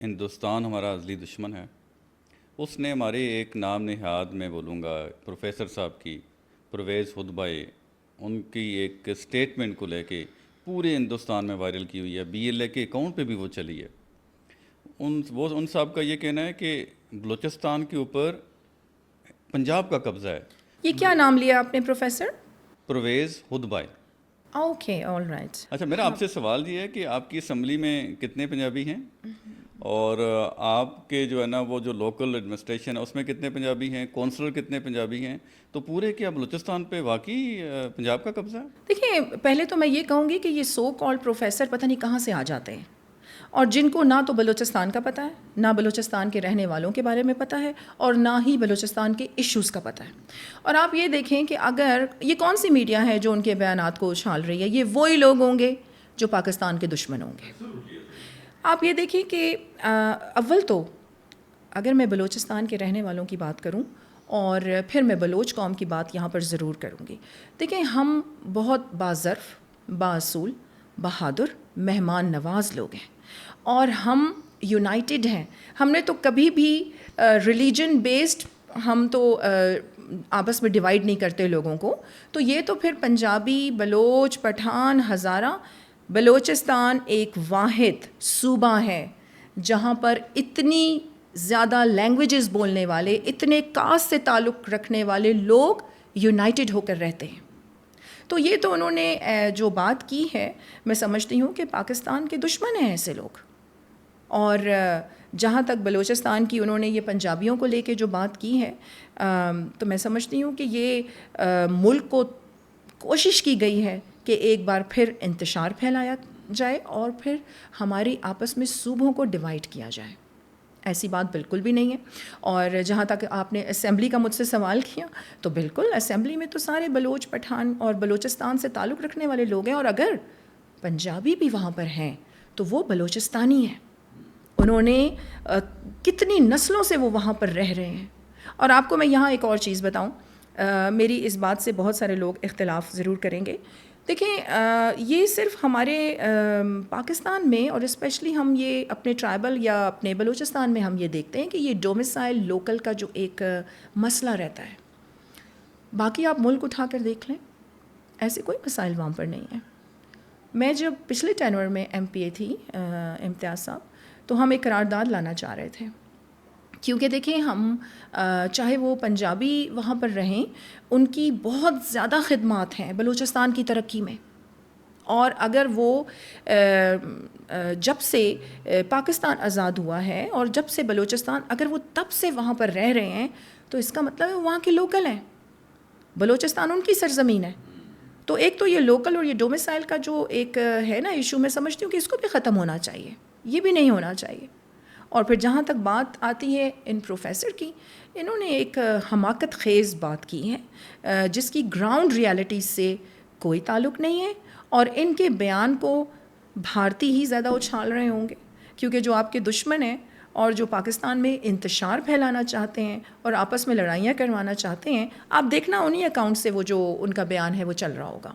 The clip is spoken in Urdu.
ہندوستان ہمارا ازلی دشمن ہے. اس نے ہماری ایک نام نہاد میں بولوں گا پروفیسر صاحب کی، پرویز خطبہ، ان کی ایک سٹیٹمنٹ کو لے کے پورے ہندوستان میں وائرل کی ہوئی ہے. BLA کے اکاؤنٹ پہ بھی وہ چلی ہے. ان صاحب کا یہ کہنا ہے کہ بلوچستان کے اوپر پنجاب کا قبضہ ہے. یہ کیا نام لیا آپ نے پروفیسر؟ پرویز خطبہ. Okay, all right. اچھا، میرا آپ سے سوال یہ ہے کہ آپ کی اسمبلی میں کتنے پنجابی ہیں، اور آپ کے جو ہے نا وہ جو لوکل ایڈمنسٹریشن ہے اس میں کتنے پنجابی ہیں، کونسلر کتنے پنجابی ہیں؟ تو پورے کیا بلوچستان پہ واقعی پنجاب کا قبضہ ہے؟ دیکھیں، پہلے تو میں یہ کہوں گی کہ یہ سو کال پروفیسر پتہ نہیں کہاں سے آ جاتے ہیں، اور جن کو نہ تو بلوچستان کا پتہ ہے، نہ بلوچستان کے رہنے والوں کے بارے میں پتہ ہے، اور نہ ہی بلوچستان کے ایشوز کا پتہ ہے. اور آپ یہ دیکھیں کہ اگر یہ کون سی میڈیا ہے جو ان کے بیانات کو اچھال رہی ہے، یہ وہی لوگ ہوں گے جو پاکستان کے دشمن ہوں گے. آپ یہ دیکھیں کہ اول تو اگر میں بلوچستان کے رہنے والوں کی بات کروں اور پھر میں بلوچ قوم کی بات یہاں پر ضرور کروں گی. دیکھیں، ہم بہت باظرف، بااصول، بہادر، مہمان نواز لوگ ہیں، اور ہم یونائٹڈ ہیں. ہم نے تو کبھی بھی ریلیجن بیسڈ ہم تو آپس میں ڈیوائیڈ نہیں کرتے لوگوں کو. تو یہ تو پھر پنجابی، بلوچ، پٹھان، ہزارہ، بلوچستان ایک واحد صوبہ ہے جہاں پر اتنی زیادہ لینگویجز بولنے والے، اتنے کاسٹ سے تعلق رکھنے والے لوگ یونائٹڈ ہو کر رہتے ہیں. تو یہ تو انہوں نے جو بات کی ہے، میں سمجھتی ہوں کہ پاکستان کے دشمن ہیں ایسے لوگ. اور جہاں تک بلوچستان کی انہوں نے یہ پنجابیوں کو لے کے جو بات کی ہے، تو میں سمجھتی ہوں کہ یہ ملک کو کوشش کی گئی ہے کہ ایک بار پھر انتشار پھیلایا جائے اور پھر ہماری آپس میں صوبوں کو ڈیوائیڈ کیا جائے. ایسی بات بالکل بھی نہیں ہے. اور جہاں تک آپ نے اسمبلی کا مجھ سے سوال کیا، تو بالکل اسمبلی میں تو سارے بلوچ، پٹھان اور بلوچستان سے تعلق رکھنے والے لوگ ہیں. اور اگر پنجابی بھی وہاں پر ہیں تو وہ بلوچستانی ہیں. انہوں نے کتنی نسلوں سے وہ وہاں پر رہ رہے ہیں. اور آپ کو میں یہاں ایک اور چیز بتاؤں، میری اس بات سے بہت سارے لوگ اختلاف ضرور کریں گے. دیکھیں، یہ صرف ہمارے پاکستان میں، اور اسپیشلی ہم یہ اپنے ٹرائبل یا اپنے بلوچستان میں ہم یہ دیکھتے ہیں کہ یہ ڈومیسائل لوکل کا جو ایک مسئلہ رہتا ہے. باقی آپ ملک اٹھا کر دیکھ لیں، ایسے کوئی مسائل وہاں پر نہیں ہیں. میں جب پچھلے ٹینور میں MPA تھی، امتیاز صاحب، تو ہم ایک قرارداد لانا چاہ رہے تھے. کیونکہ دیکھیں، ہم چاہے وہ پنجابی وہاں پر رہیں، ان کی بہت زیادہ خدمات ہیں بلوچستان کی ترقی میں. اور اگر وہ جب سے پاکستان آزاد ہوا ہے اور جب سے بلوچستان، اگر وہ تب سے وہاں پر رہ رہے ہیں، تو اس کا مطلب ہے وہاں کے لوکل ہیں. بلوچستان ان کی سرزمین ہے. تو ایک تو یہ لوکل اور یہ ڈومیسائل کا جو ایک ہے نا ایشو، میں سمجھتی ہوں کہ اس کو بھی ختم ہونا چاہیے. یہ بھی نہیں ہونا چاہیے. اور پھر جہاں تک بات آتی ہے ان پروفیسر کی، انہوں نے ایک حماقت خیز بات کی ہے جس کی گراؤنڈ ریالٹی سے کوئی تعلق نہیں ہے. اور ان کے بیان کو بھارتی ہی زیادہ اچھال رہے ہوں گے، کیونکہ جو آپ کے دشمن ہیں اور جو پاکستان میں انتشار پھیلانا چاہتے ہیں اور آپس میں لڑائیاں کروانا چاہتے ہیں، آپ دیکھنا انہی اکاؤنٹ سے وہ جو ان کا بیان ہے وہ چل رہا ہوگا.